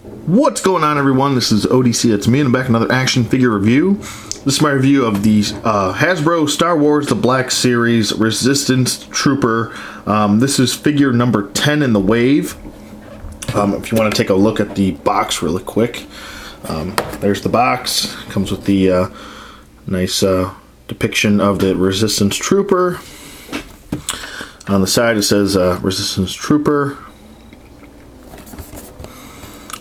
What's going on, everyone? This is ODC. It's me, and I'm back with another action figure review. This is my review of the Hasbro Star Wars The Black Series Resistance Trooper. This is figure number 10 in the wave. If you want to take a look at the box really quick. There's the box. Comes with the nice depiction of the Resistance Trooper. On the side it says Resistance Trooper.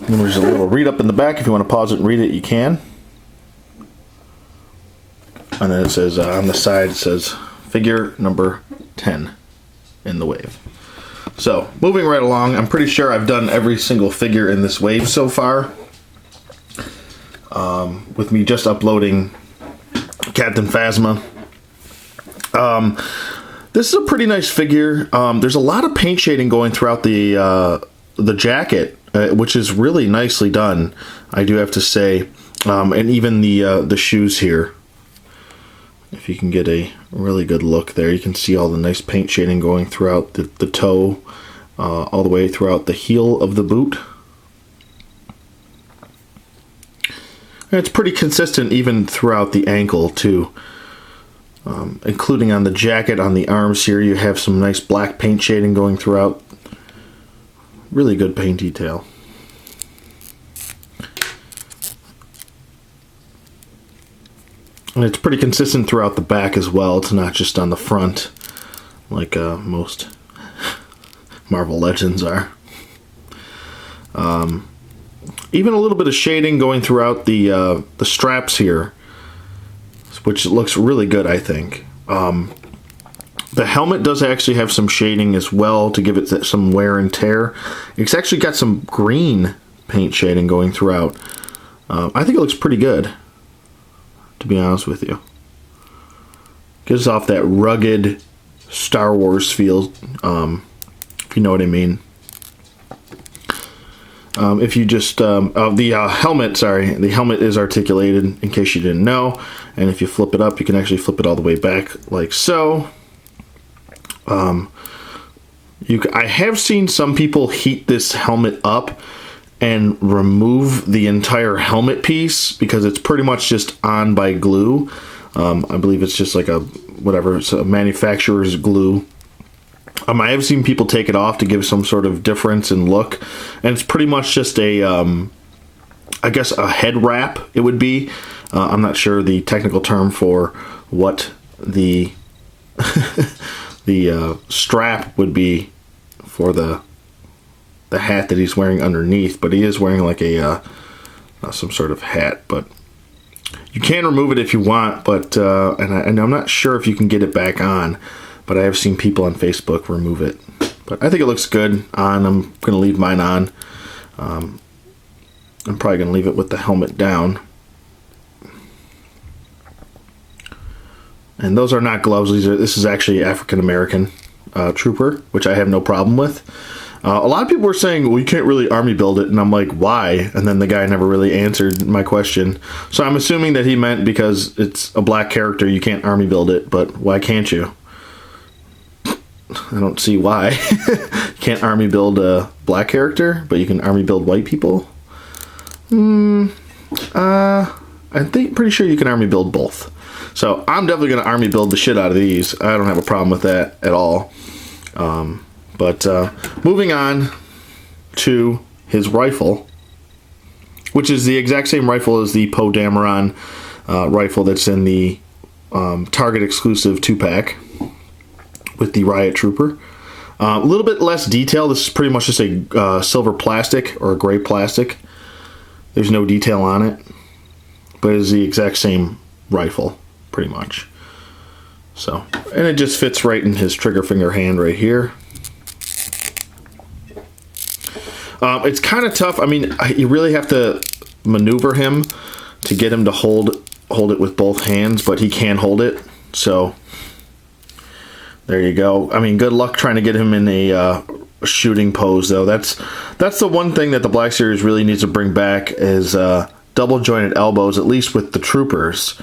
And there's a little read up in the back. If you want to pause it and read it, you can. And then it says on the side, it says figure number 10 in the wave. So, moving right along, I'm pretty sure I've done every single figure in this wave so far. With me just uploading Captain Phasma. This is a pretty nice figure. There's a lot of paint shading going throughout the jacket. Which is really nicely done, I do have to say, and even the shoes here. If you can get a really good look there, you can see all the nice paint shading going throughout the toe, all the way throughout the heel of the boot. And it's pretty consistent even throughout the ankle too, including on the jacket. On the arms here, you have some nice black paint shading going throughout. Really good paint detail. And it's pretty consistent throughout the back as well. It's not just on the front like most Marvel Legends are. Even a little bit of shading going throughout the straps here, which looks really good, I think. The helmet does actually have some shading as well to give it some wear and tear. It's actually got some green paint shading going throughout. I think it looks pretty good, to be honest with you. Gives off that rugged Star Wars feel, if you know what I mean. If you just, the helmet is articulated, in case you didn't know. And if you flip it up, you can actually flip it all the way back like so. I have seen some people heat this helmet up and remove the entire helmet piece because it's pretty much just on by glue. I believe it's just like it's a manufacturer's glue. I have seen people take it off to give some sort of difference in look, and it's pretty much just I guess a head wrap it would be. I'm not sure the technical term for what the the strap would be for the hat that he's wearing underneath, but he is wearing like some sort of hat. But you can remove it if you want, but and I'm not sure if you can get it back on, but I have seen people on Facebook remove it. But I think it looks good on. I'm gonna leave mine on. I'm probably gonna leave it with the helmet down. And those are not gloves. This is actually African American trooper, which I have no problem with. A lot of people were saying, well, you can't really army build it. And I'm like, why? And then the guy never really answered my question. So I'm assuming that he meant because it's a black character, you can't army build it. But why can't you? I don't see why. You can't army build a black character, but you can army build white people? Pretty sure you can army build both. So I'm definitely going to army build the shit out of these. I don't have a problem with that at all. But moving on to his rifle, which is the exact same rifle as the Poe Dameron rifle that's in the Target exclusive 2-pack with the Riot Trooper. A little bit less detail. This is pretty much just a silver plastic or a gray plastic. There's no detail on it, but it is the exact same rifle, pretty much. So, and it just fits right in his trigger finger hand right here. It's kind of tough. I mean, you really have to maneuver him to get him to hold it with both hands, but he can hold it. So there you go. I mean, good luck trying to get him in a shooting pose, though. That's the one thing that the Black Series really needs to bring back is double jointed elbows, at least with the troopers.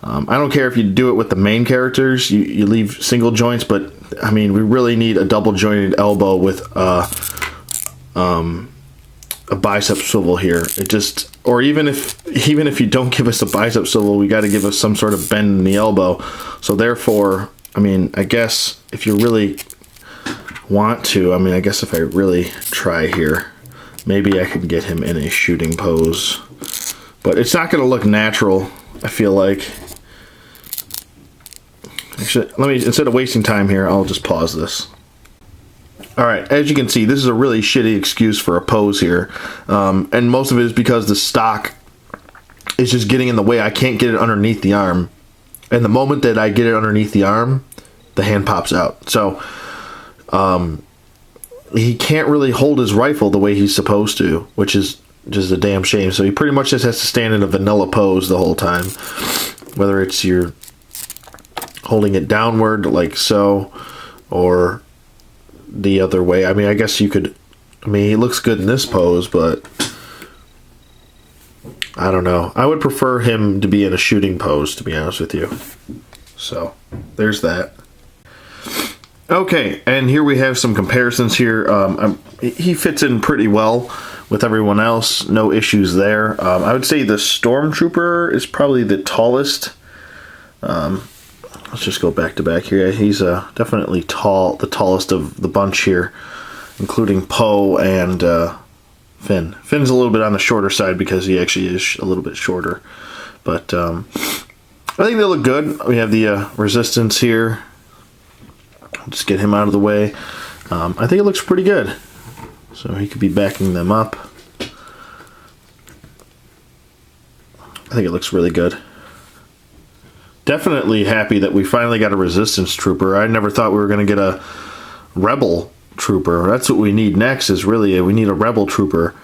I don't care if you do it with the main characters, you leave single joints, but I mean, we really need a double jointed elbow with a bicep swivel here. It just, or even if you don't give us a bicep swivel, we got to give us some sort of bend in the elbow. So therefore, I mean, I guess if you really want to, I mean, I guess if I really try here, maybe I can get him in a shooting pose. But it's not going to look natural, I feel like. Actually, let me, instead of wasting time here, I'll just pause this. Alright, as you can see, this is a really shitty excuse for a pose here. And most of it is because the stock is just getting in the way. I can't get it underneath the arm. And the moment that I get it underneath the arm, the hand pops out. So, he can't really hold his rifle the way he's supposed to, which is just a damn shame. So he pretty much just has to stand in a vanilla pose the whole time. Whether it's you're holding it downward like so, or the other way. I mean, I guess you could, I mean, he looks good in this pose, but I don't know. I would prefer him to be in a shooting pose, to be honest with you. So, there's that. Okay, and here we have some comparisons here. He fits in pretty well with everyone else. No issues there. I would say the Stormtrooper is probably the tallest. Let's just go back to back here. He's definitely tall, the tallest of the bunch here, including Poe and Finn. Finn's a little bit on the shorter side because he actually is a little bit shorter. But I think they look good. We have the Resistance here. Just get him out of the way. I think it looks pretty good. So he could be backing them up. I think it looks really good. Definitely happy that we finally got a Resistance trooper. I never thought we were going to get a Rebel trooper. That's what we need next, is really, we need a Rebel trooper.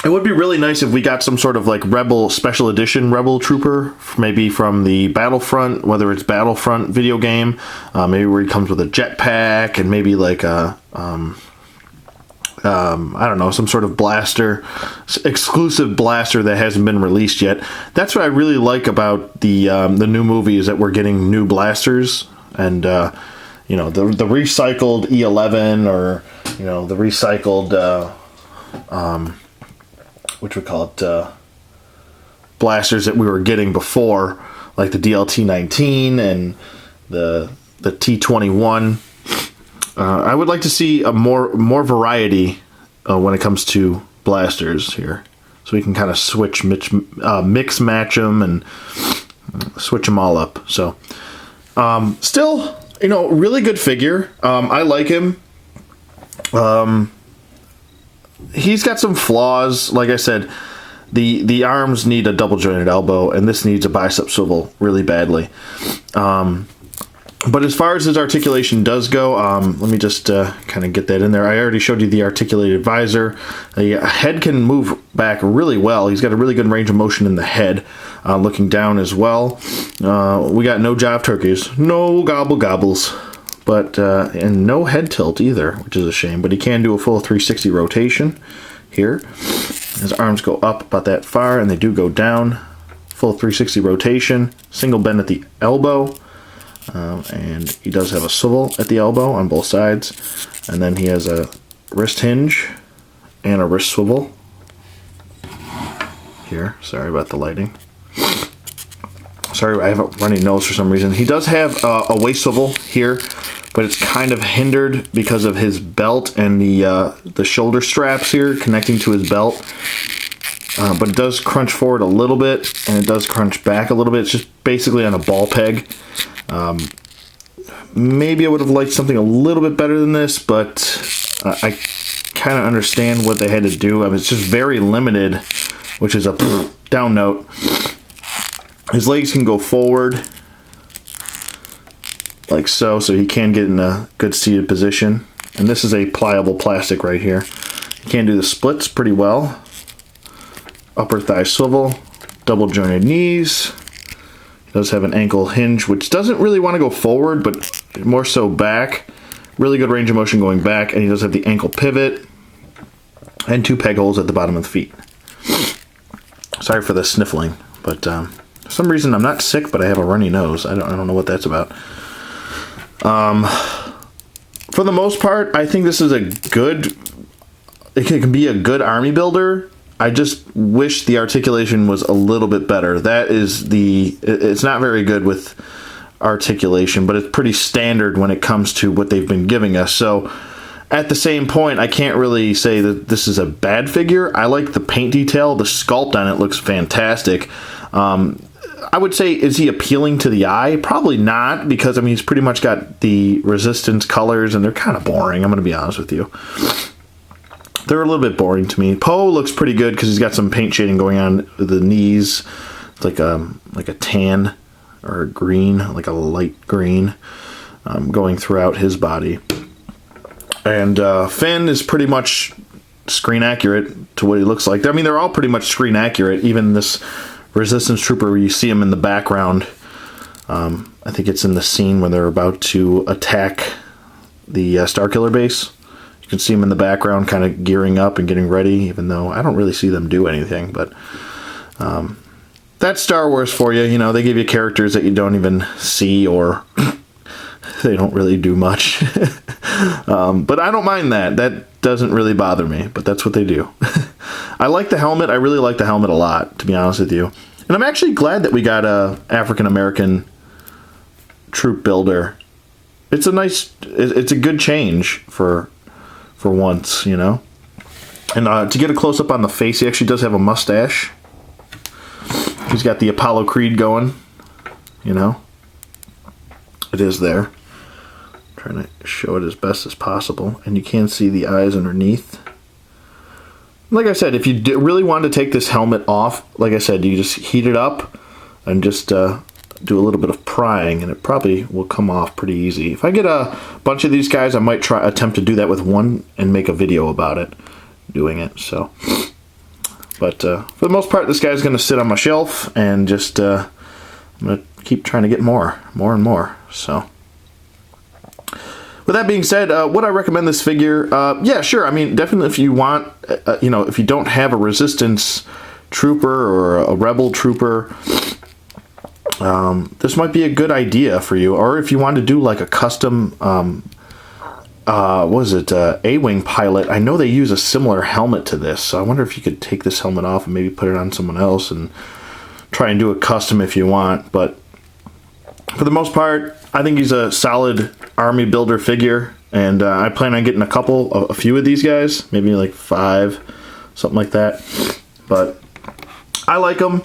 It would be really nice if we got some sort of like Rebel Special Edition Rebel trooper, maybe from the Battlefront, whether it's Battlefront video game, maybe where he comes with a jetpack and maybe like a I don't know, some sort of blaster, exclusive blaster that hasn't been released yet. That's what I really like about the new movie, is that we're getting new blasters, and you know, the recycled E11, or you know, the recycled what we call it, blasters that we were getting before, like the DLT-19 and the T-21. I would like to see a more variety when it comes to blasters here, so we can kind of switch, mix match them, and switch them all up. So, still, you know, really good figure. I like him. He's got some flaws. Like I said, the arms need a double jointed elbow, and this needs a bicep swivel really badly. But as far as his articulation does go, let me just kind of get that in there. I already showed you the articulated visor. The head can move back really well. He's got a really good range of motion in the head, looking down as well. We got no jive turkeys, no gobble gobbles, but and no head tilt either, which is a shame. But he can do a full 360 rotation here. His arms go up about that far, and they do go down. Full 360 rotation, single bend at the elbow. And he does have a swivel at the elbow on both sides, and then he has a wrist hinge and a wrist swivel here. Sorry about the lighting. Sorry, I have a runny nose for some reason. He does have a waist swivel here, but it's kind of hindered because of his belt and the shoulder straps here connecting to his belt. But it does crunch forward a little bit, and it does crunch back a little bit. It's just basically on a ball peg. Maybe I would have liked something a little bit better than this, but I kind of understand what they had to do. I mean, it's just very limited, which is a down note. His legs can go forward like so he can get in a good seated position. And this is a pliable plastic right here. He can do the splits pretty well. Upper thigh swivel, double jointed knees. Does have an ankle hinge, which doesn't really want to go forward, but more so back. Really good range of motion going back, and he does have the ankle pivot and 2 peg holes at the bottom of the feet. Sorry for the sniffling, but for some reason I'm not sick, but I have a runny nose. I don't know what that's about. For the most part, I think this is a good it can be a good army builder. I just wish the articulation was a little bit better. That is it's not very good with articulation, but it's pretty standard when it comes to what they've been giving us. So at the same point, I can't really say that this is a bad figure. I like the paint detail. The sculpt on it looks fantastic. I would say, is he appealing to the eye? Probably not, because I mean, he's pretty much got the Resistance colors, and they're kind of boring. I'm going to be honest with you. They're a little bit boring to me. Poe looks pretty good because he's got some paint shading going on the knees. It's like a tan or a green, like a light green, going throughout his body. And Finn is pretty much screen accurate to what he looks like. I mean, they're all pretty much screen accurate. Even this Resistance Trooper, where you see him in the background. I think it's in the scene when they're about to attack the Starkiller base. You can see him in the background kind of gearing up and getting ready, even though I don't really see them do anything. But that's Star Wars for you. You know, they give you characters that you don't even see, or they don't really do much. But I don't mind that. That doesn't really bother me, but that's what they do. I like the helmet. I really like the helmet a lot, to be honest with you. And I'm actually glad that we got a African-American troop builder. It's a good change for once, you know. And to get a close-up on the face, he actually does have a mustache. He's got the Apollo Creed going, you know. It is there. Trying to show it as best as possible. And you can see the eyes underneath. Like I said, if you really wanted to take this helmet off, like I said, you just heat it up and just do a little bit of prying, and it probably will come off pretty easy. If I get a bunch of these guys, I might attempt to do that with one and make a video about it, doing it. So, but for the most part, this guy's going to sit on my shelf, and just I'm going to keep trying to get more and more. So, with that being said, would I recommend this figure? Yeah, sure. I mean, definitely if you want, you know, if you don't have a Resistance Trooper or a Rebel Trooper, this might be a good idea for you. Or if you want to do like a custom, what is it, A-Wing pilot. I know they use a similar helmet to this, so I wonder if you could take this helmet off and maybe put it on someone else and try and do a custom if you want. But for the most part, I think he's a solid army builder figure, and I plan on getting a few of these guys, maybe like 5, something like that. But I like them.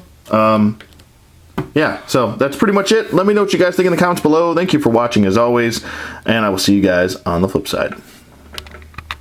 Yeah, so that's pretty much it. Let me know what you guys think in the comments below. Thank you for watching as always, and I will see you guys on the flip side.